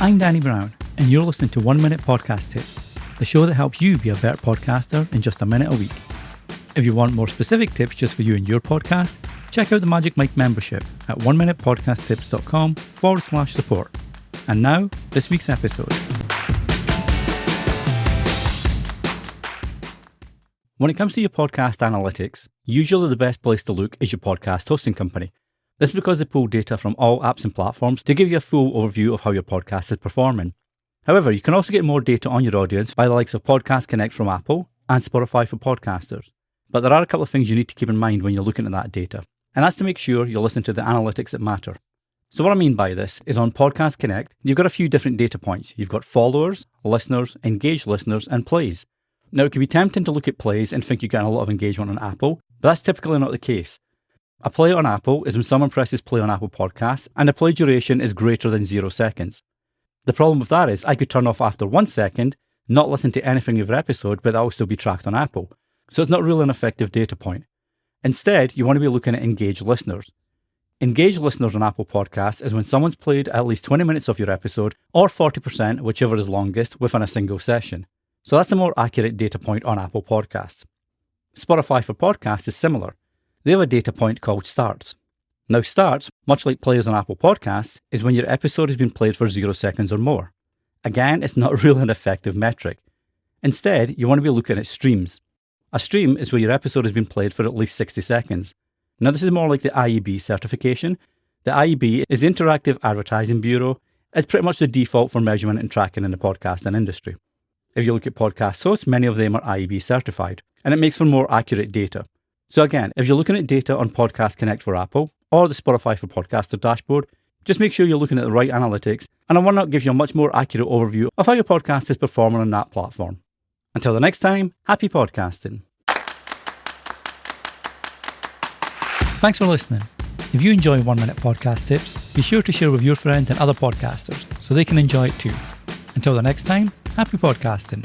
I'm Danny Brown, and you're listening to 1 Minute Podcast Tips, the show that helps you be a better podcaster in just a minute a week. If you want more specific tips just for you and your podcast, check out the Magic Mike membership at 1minutepodcasttips.com/support. And now, this week's episode. When it comes to your podcast analytics, usually the best place to look is your podcast hosting company. This is because they pull data from all apps and platforms to give you a full overview of how your podcast is performing. However, you can also get more data on your audience by the likes of Podcast Connect from Apple and Spotify for podcasters. But there are a couple of things you need to keep in mind when you're looking at that data, and that's to make sure you listen to the analytics that matter. So what I mean by this is on Podcast Connect, you've got a few different data points. You've got followers, listeners, engaged listeners, and plays. Now, it can be tempting to look at plays and think you're getting a lot of engagement on Apple, but that's typically not the case. A play on Apple is when someone presses play on Apple Podcasts and the play duration is greater than 0 seconds. The problem with that is I could turn off after 1 second, not listen to anything of your episode, but that will still be tracked on Apple. So it's not really an effective data point. Instead, you want to be looking at engaged listeners. Engaged listeners on Apple Podcasts is when someone's played at least 20 minutes of your episode, or 40%, whichever is longest, within a single session. So that's a more accurate data point on Apple Podcasts. Spotify for Podcasts is similar. They have a data point called starts. Now starts, much like plays on Apple Podcasts, is when your episode has been played for 0 seconds or more. Again, it's not really an effective metric. Instead, you want to be looking at streams. A stream is where your episode has been played for at least 60 seconds. Now this is more like the IAB certification. The IAB is the Interactive Advertising Bureau. It's pretty much the default for measurement and tracking in the podcasting industry. If you look at podcast hosts, many of them are IAB certified, and it makes for more accurate data. So again, if you're looking at data on Podcast Connect for Apple, or the Spotify for Podcaster dashboard, just make sure you're looking at the right analytics, and I want to give you a much more accurate overview of how your podcast is performing on that platform. Until the next time, happy podcasting. Thanks for listening. If you enjoy 1 Minute Podcast Tips, be sure to share with your friends and other podcasters so they can enjoy it too. Until the next time, happy podcasting.